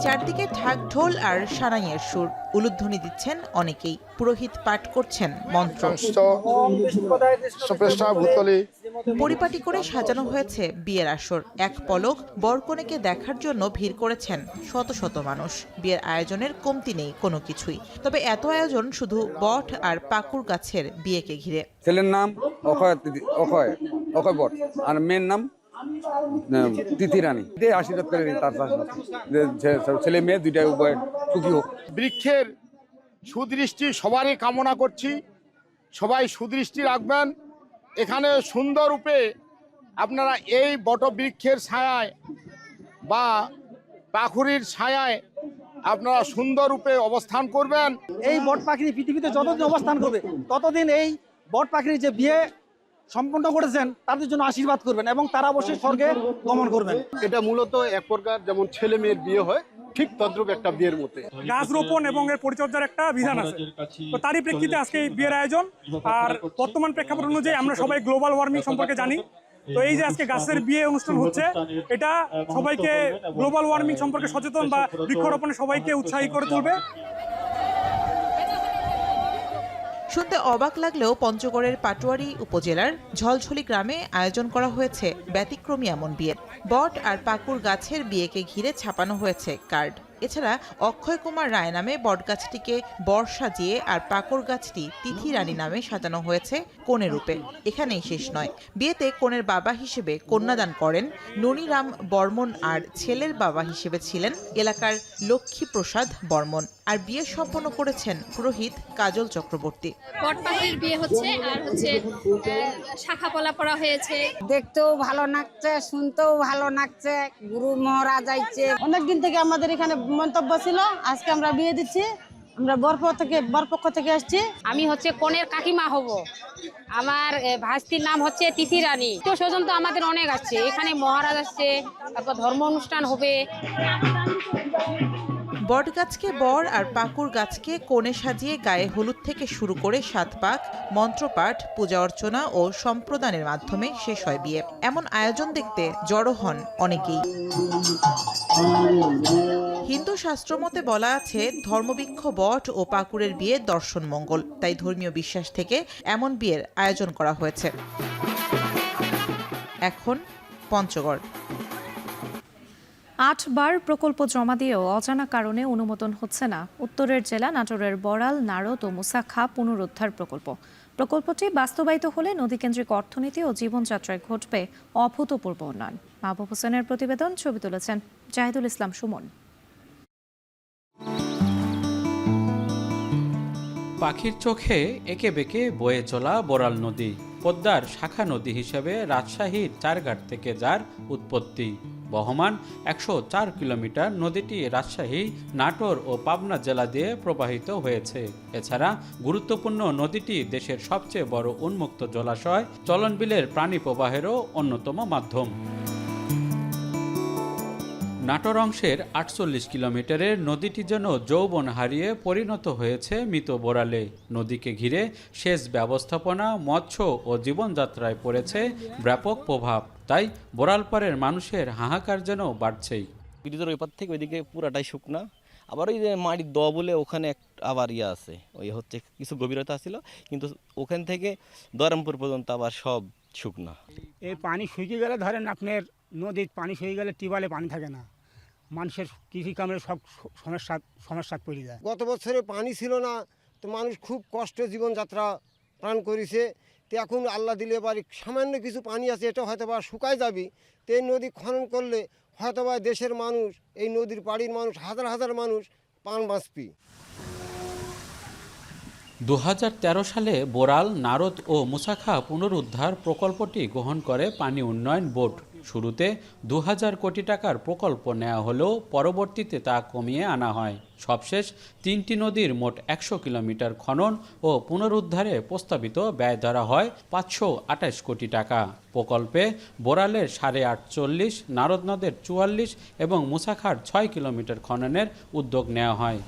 চারদিকে ঢাক ঢোল আর সানাইয়ের সুর, উলুধ্বনি দিচ্ছেন অনেকেই, পুরোহিত পাঠ করছেন মন্ত্র। পরিপাটি করে সাজানো হয়েছে বিয়ের আসর। এক পলক বরকনেকে দেখার জন্য ভিড় করেছেন শত শত মানুষ। বিয়ের আয়োজনের কমতি নেই কোনো কিছুই, তবে এত আয়োজন শুধু বট আর পাকুড় গাছের বিয়েকে ঘিরে। ছেলের নাম অক্ষয় বট আর মেয়ের নাম তিথি রানী। আশীর্বাদ করে তার ছেলে মেয়ে দুইটাই উভয় সুখী হোক। বৃক্ষের সুদৃষ্টি সবারই কামনা করছি, সবাই সুদৃষ্টি রাখবেন। এখানে সুন্দর রূপে আপনারা এই বটবৃক্ষের ছায়ায় বা পাখুরির ছায়ায় আপনারা সুন্দর রূপে অবস্থান করবেন। এই বট পাখি পৃথিবীতে যতদিন অবস্থান করবে ততদিন এই বট পাখির যে বিয়ে সম্পন্ন করেছেন তাদের জন্য আশীর্বাদ করবেন এবং তারা অবশ্যই স্বর্গে গমন করবেন। এটা মূলত এক প্রকার যেমন ছেলে মেয়ের বিয়ে হয়, ঠিক তদ্রূপ একটা বিয়ের মতো। গাছ রোপণ এবং এর পরিচর্যার একটা বিধান আছে, তো তারই প্রেক্ষিতে আজকে এই বিয়ের আয়োজন। আর বর্তমান প্রেক্ষাপট অনুযায়ী আমরা সবাই গ্লোবাল ওয়ার্মিং সম্পর্কে জানি, তো এই যে আজকে গাছের বিয়ে অনুষ্ঠান হচ্ছে, এটা সবাইকে গ্লোবাল ওয়ার্মিং সম্পর্কে সচেতন বা বৃক্ষরোপণে সবাইকে উৎসাহী করে তুলবে। শুনতে অবাক লাগলেও পঞ্চগড়ের পাটোয়ারি উপজেলার ঝলঝলি গ্রামে আয়োজন করা হয়েছে ব্যতিক্রমী এমন বিয়ের। বট আর পাকুর গাছের বিয়েকে ঘিরে ছাপানো হয়েছে কার্ড। এছাড়া অক্ষয় কুমার রায় নামে বটগাছটিকে বর সাজিয়ে আর পাকুর গাছটি তিথি রানী নামে সাজানো হয়েছে কনে রূপে। এখানেই শেষ নয়, বিয়েতে কনের বাবা হিসেবে কন্যাদান করেন ননিরাম বর্মন আর ছেলের বাবা হিসেবে ছিলেন এলাকার লক্ষ্মীপ্রসাদ বর্মন। আর বিয়ে সম্পন্ন করেছেন পুরোহিত কাজল চক্রবর্তী। বটপাখির বিয়ে হচ্ছে আর হচ্ছে শাখা পলা পড়া হয়েছে। দেখতেও ভালো লাগছে, শুনতেও ভালো লাগছে, গুরু মহারাজ আইছে। অনেকদিন থেকে আমাদের এখানে মন্তব্য ছিল, আজকে আমরা বিয়ে দিচ্ছি। আমরা বরপক্ষ থেকে আসছি। আমি হচ্ছে কনের কাকিমা হব। আমার ভাস্তির নাম হচ্ছে তিথি রানী। তো স্বজন তো আমাদের অনেক আসছে, এখানে মহারাজ আসছে, তারপর ধর্ম অনুষ্ঠান হবে। বটগাছকে বর আর পাকুর গাছকে কোণে সাজিয়ে গায়ে হলুদ থেকে শুরু করে 7 পাক, মন্ত্রপাঠ, পূজা অর্চনা ও সম্প্রদানের মাধ্যমে শেষ হয় বিয়ে। এমন আয়োজন দেখতে জড়ো হন অনেকেই। হিন্দু শাস্ত্রমতে বলা আছে ধর্মবৃক্ষ বট ও পাকুড়ের বিয়ে দর্শন মঙ্গল, তাই ধর্মীয় বিশ্বাস থেকে এমন বিয়ের আয়োজন করা হয়েছে। এখন পঞ্চগড়। 8 বার প্রকল্প জমা দিয়েও অজানা কারণে অনুমোদন হচ্ছে না উত্তরের জেলা নাটোরের বড়াল, নারদ ও মুসাখা পুনরুদ্ধার প্রকল্পটি বাস্তবায়িত হলে নদীকেন্দ্রিক অর্থনীতি ও জীবনযাত্রায় ঘটবে অভূতপূর্ব উন্নয়ন। মাহবুব হোসেনের প্রতিবেদন, ছবি তুলেছেন জাহিদুল ইসলাম সুমন। পাখির চোখে এঁকে বেঁকে বয়ে চলা বড়াল নদী, পদ্মার শাখা নদী হিসেবে রাজশাহীর চারঘাট থেকে যার উৎপত্তি। বহমান 104 কিলোমিটার, নদীটি রাজশাহী, নাটোর ও পাবনা জেলা দিয়ে প্রবাহিত হয়েছে। এছাড়া গুরুত্বপূর্ণ নদীটি দেশের সবচেয়ে বড় উন্মুক্ত জলাশয়, চলনবিলের প্রাণী প্রবাহেরও অন্যতম মাধ্যম। নাটোর অংশের 48 কিলোমিটারের নদীটি যেন যৌবন হারিয়ে পরিণত হয়েছে মৃত বড়ালে। নদীকে ঘিরে সেচ ব্যবস্থাপনা, মৎস্য ও জীবনযাত্রায় পড়েছে ব্যাপক প্রভাব। তাই বড়ালপাড়ের মানুষের হাহাকার যেন বাড়ছেই। ব্রিজের ওই পার থেকে ওইদিকে পুরাটাই শুকনা, আবার ওই যে মাটির দ বলে ওখানে আবার ইয়ে আছে, ওই হচ্ছে কিছু গভীরতা ছিল, কিন্তু ওখান থেকে দরামপুর পর্যন্ত আবার সব শুকনা। এই পানি শুকিয়ে গেলে ধরেন আপনার নদীর পানি শুকিয়ে গেলে টিউবওয়েলে পানি থাকে না, মানুষের কৃষি কামের সব সমস্যা পড়ে যায়। গত বছরে পানি ছিল না, তো মানুষ খুব কষ্টে জীবনযাত্রা প্রাণ করেছে। তো এখন আল্লাহ দিলে বাড়ি সামান্য কিছু পানি আছে, এটা হয়তো বা শুকায় যাবে। তো এই নদী খনন করলে হয়তো বা দেশের মানুষ, এই নদীর পাড়ির মানুষ, হাজার হাজার মানুষ প্রাণ বাঁচবে। 2013 সালে বোরাল, নারদ ও মুসাখা পুনরুদ্ধার প্রকল্পটি গ্রহণ করে পানি উন্নয়ন বোর্ড। শুরুতে 2000 কোটি টাকার প্রকল্প নেওয়া হলেও পরবর্তীতে তা কমিয়ে আনা হয়। সবশেষ 3টি নদীর মোট 100 কিলোমিটার খনন ও পুনরুদ্ধারে প্রস্তাবিত ব্যয় ধরা হয় 528 কোটি টাকা। প্রকল্পে বোরালের 48.5, নারদ নদের 44 এবং মুসাখার 6 কিলোমিটার খননের উদ্যোগ নেওয়া হয়।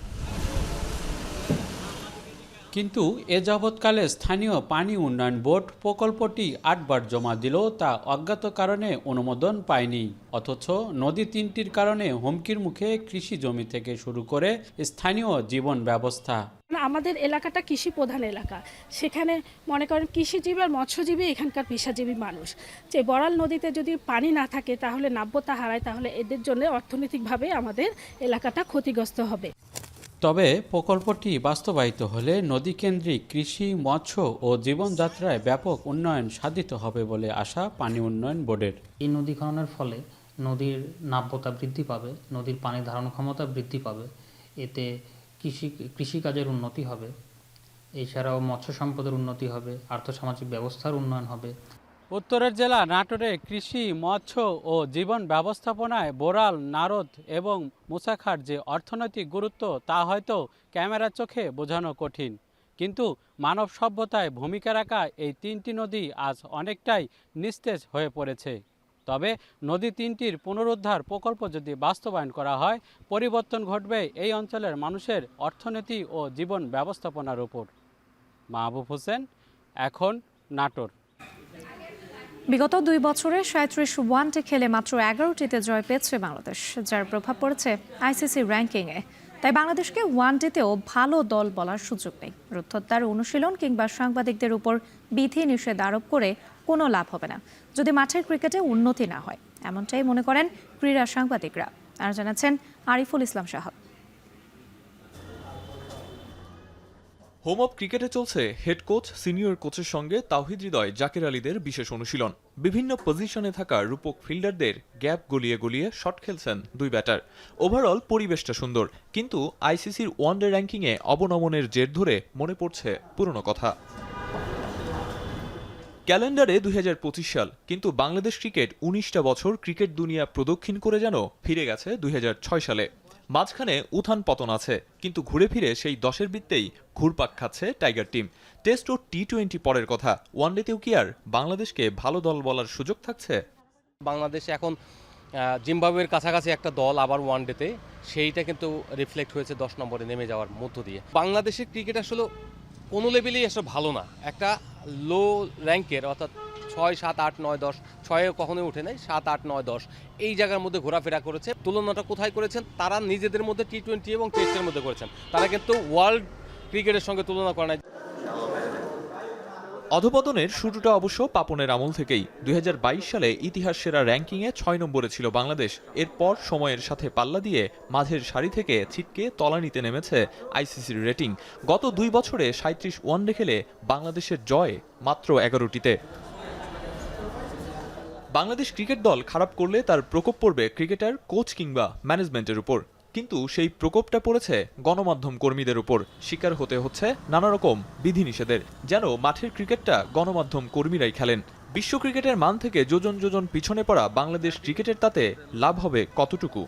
কিন্তু এ যাবৎকালে স্থানীয় পানি উন্নয়ন বোর্ড প্রকল্পটি 8 বার জমা দিলেও তা অজ্ঞাত কারণে অনুমোদন পায়নি। অথচ নদী 3টির কারণে হুমকির মুখে কৃষি জমি থেকে শুরু করে স্থানীয় জীবন ব্যবস্থা। আমাদের এলাকাটা কৃষি প্রধান এলাকা, সেখানে মনে করেন কৃষিজীবী আর মৎস্যজীবী এখানকার পেশাজীবী মানুষ। যে বড়াল নদীতে যদি পানি না থাকে, তাহলে নাব্যতা হারায়, তাহলে এদের জন্য অর্থনৈতিকভাবে আমাদের এলাকাটা ক্ষতিগ্রস্ত হবে। তবে প্রকল্পটি বাস্তবায়িত হলে নদীকেন্দ্রিক কৃষি, মৎস্য ও জীবনযাত্রায় ব্যাপক উন্নয়ন সাধিত হবে বলে আশা পানি উন্নয়ন বোর্ডের। এই নদী খননের ফলে নদীর নাব্যতা বৃদ্ধি পাবে, নদীর পানি ধারণ ক্ষমতা বৃদ্ধি পাবে, এতে কৃষিকাজের উন্নতি হবে, এছাড়াও মৎস্য সম্পদের উন্নতি হবে, আর্থসামাজিক ব্যবস্থার উন্নয়ন হবে। উত্তরের জেলা নাটোরে কৃষি, মৎস্য ও জীবন ব্যবস্থাপনায় বোরাল, নারদ এবং মুসাখার যে অর্থনৈতিক গুরুত্ব তা হয়তো ক্যামেরার চোখে বোঝানো কঠিন। কিন্তু মানব সভ্যতায় ভূমিকা রাখা এই 3টি নদী আজ অনেকটাই নিস্তেজ হয়ে পড়েছে। তবে নদী 3টির পুনরুদ্ধার প্রকল্প যদি বাস্তবায়ন করা হয়, পরিবর্তন ঘটবে এই অঞ্চলের মানুষের অর্থনীতি ও জীবন ব্যবস্থাপনার উপর। মাহবুব হোসেন, এখন নাটোর। বিগত 2 বছরে 37 ওয়ানডে খেলে মাত্র 11টিতে জয় পেয়েছে বাংলাদেশ, যার প্রভাব পড়েছে আইসিসি র্যাঙ্কিংয়ে। তাই বাংলাদেশকে ওয়ানডেতেও ভালো দল বলার সুযোগ নেই। রুদ্ধদ্বার অনুশীলন কিংবা সাংবাদিকদের উপর বিধি নিষেধ আরোপ করে কোনো লাভ হবে না যদি মাঠের ক্রিকেটে উন্নতি না হয়, এমনটাই মনে করেন ক্রীড়া সাংবাদিকরা। আর জানাচ্ছেন আরিফুল ইসলাম সাহাব। হোম অব ক্রিকেটে চলছে হেড কোচ সিনিয়র কোচের সঙ্গে তাওহিদ হৃদয়, জাকের আলীদের বিশেষ অনুশীলন। বিভিন্ন পজিশনে থাকা রূপক ফিল্ডারদের গ্যাপ গলিয়ে গলিয়ে শট খেলছেন 2 ব্যাটার। ওভারঅল পরিবেশটা সুন্দর, কিন্তু আইসিসির ওয়ানডে র্যাঙ্কিংয়ে অবনমনের জের ধরে মনে পড়ছে পুরনো কথা। ক্যালেন্ডারে 2025 সাল, কিন্তু বাংলাদেশ ক্রিকেট 19টা বছর ক্রিকেট দুনিয়া প্রদক্ষিণ করে যেন ফিরে গেছে 2006 সালে। মাঝখানে উত্থান পতন আছে, কিন্তু ঘুরে ফিরে সেই 10-এর বৃত্তেই ঘুরপাক খাচ্ছে টাইগার টিম। টেস্ট ও টি20 পরের কথা, ওয়ানডেতেও কি আর বাংলাদেশকে ভালো দল বলার সুযোগ থাকছে? বাংলাদেশ এখন জিম্বাবুয়ের কাছাকাছি একটা দল আবার ওয়ানডেতে, সেইটা কিন্তু রিফ্লেক্ট হয়েছে 10 নম্বরে নেমে যাওয়ার মধ্য দিয়ে। বাংলাদেশের ক্রিকেট আসলে কোনো লেভেলেই আসলে ভালো না, একটা লো র্যাঙ্কের, অর্থাৎ 6, 7, 8, 9, 10, 6-এ কখনোই উঠে নাই, 7, 8, 9, 10 এই জায়গার মধ্যে ঘোরাফেরা করেছে। তুলনাটা কোথায় করেছেন? তারা নিজেদের মধ্যে টি20 এবং টেস্টের মধ্যে করেছেন, তারা কিন্তু ওয়ার্ল্ড ক্রিকেটের সঙ্গে তুলনা করে নাই। অধপতনের শুরুটা অবশ্য পাপনের আমল থেকেই। 2022 সালে ইতিহাস সেরা র্যাঙ্কিংয়ে 6 নম্বরে ছিল বাংলাদেশ। এরপর সময়ের সাথে পাল্লা দিয়ে মাঝের সারি থেকে ছিটকে তলানিতে নেমেছে আইসিসির রেটিং। গত 2 বছরে 37 ওয়ানডে খেলে বাংলাদেশের জয় মাত্র 11টিতে। বাংলাদেশ ক্রিকেট দল খারাপ করলে তার প্রকোপ পড়বে ক্রিকেটার, কোচ কিংবা ম্যানেজমেন্টের উপর, কিন্তু সেই প্রকোপটা পড়েছে গণমাধ্যম কর্মীদের উপর। শিকার হতে হচ্ছে নানা রকম বিধিনিষেধের, যেন মাঠের ক্রিকেটটা গণমাধ্যম কর্মীরাই খেলেন। বিশ্ব ক্রিকেটের মান থেকে যোজন যোজন পিছনে পড়া বাংলাদেশ ক্রিকেটের তাতে লাভ হবে কতটুকু?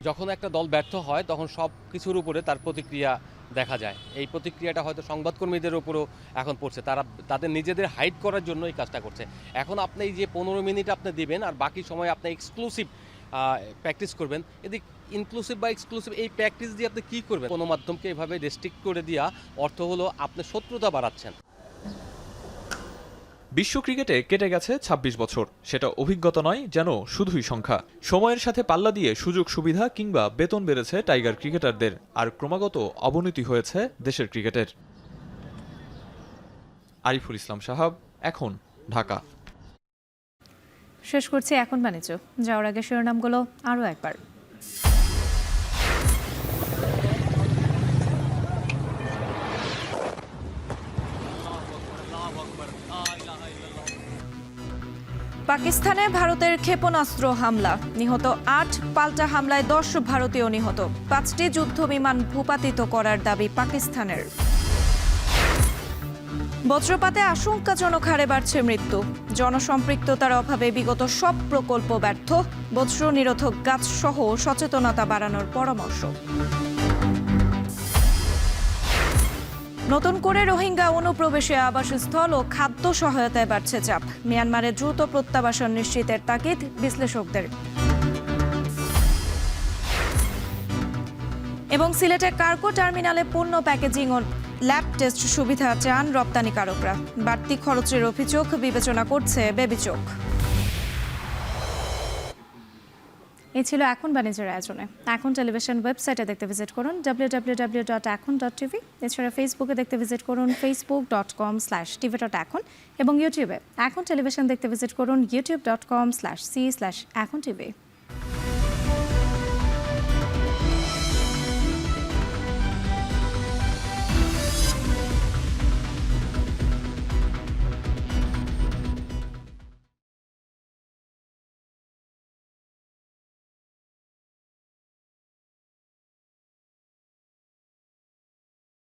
যখন একটা দল ব্যর্থ হয় তখন সব কিছুর উপরে তার প্রতিক্রিয়া দেখা যায়। এই প্রতিক্রিয়াটা হয়তো সংবাদকর্মীদের উপরও এখন পড়ছে, তারা তাদের নিজেদের হাইড করার জন্য এই কাজটা করছে। এখন আপনি এই যে 15 মিনিট আপনি দিবেন আর বাকি সময় আপনি এক্সক্লুসিভ প্র্যাকটিস করবেন, এদিক ইনক্লুসিভ বা এক্সক্লুসিভ এই প্র্যাকটিস দিয়ে আপনি কী করবেন? কোনো মাধ্যমকে এভাবে রেস্ট্রিক্ট করে দেওয়া অর্থ হলো আপনি শত্রুতা বাড়াচ্ছেন। বিশ্ব ক্রিকেটে কেটে গেছে 26 বছর, সেটা অভিজ্ঞতা নয়, যেন শুধুই সংখ্যা। সময়ের সাথে পাল্লা দিয়ে সুযোগ সুবিধা কিংবা বেতন বেড়েছে টাইগার ক্রিকেটারদের, আর ক্রমাগত অবনতি হয়েছে দেশের ক্রিকেটের। আরিফুল ইসলাম সাহাব, এখন, ঢাকা। শেষ করছি এখন বাণিজ্য। যাওয়ার আগে শিরোনামগুলো আরও একবার। পাকিস্তানে ভারতের ক্ষেপণাস্ত্র হামলা, নিহত 8, পাল্টা হামলায় 10 ভারতীয় নিহত। 5টি যুদ্ধ বিমান ভূপাতিত করার দাবি পাকিস্তানের। বজ্রপাতে আশঙ্কাজনক হারে বাড়ছে মৃত্যু, জনসম্পৃক্ততার অভাবে বিগত সব প্রকল্প ব্যর্থ। বজ্র নিরোধক গাছ সহ সচেতনতা বাড়ানোর পরামর্শ। নতুন করে রোহিঙ্গা অনুপ্রবেশে আবাসস্থল ও খাদ্য সহায়তায় বাড়ছে চাপ। মিয়ানমারে দ্রুত প্রত্যাবাসন নিশ্চিতের তাগিদ বিশ্লেষকদের। এবং সিলেটে কার্গো টার্মিনালে পণ্য প্যাকেজিং ও ল্যাব টেস্ট সুবিধা চান রপ্তানিকারকরা। বাড়তি খরচের অভিযোগ বিবেচনা করছে বেবিচোখ। এই ছিল এখন বাণিজ্যের আয়োজনে। এখন টেলিভিশন ওয়েবসাইটে দেখতে ভিজিট করুন www.ekon.tv। এছাড়া ফেসবুকে দেখতে ভিজিট করুন facebook.com/tv.ekon এবং ইউটিউবে এখন টেলিভিশন দেখতে ভিজিট করুন youtube.com/c/ekontv।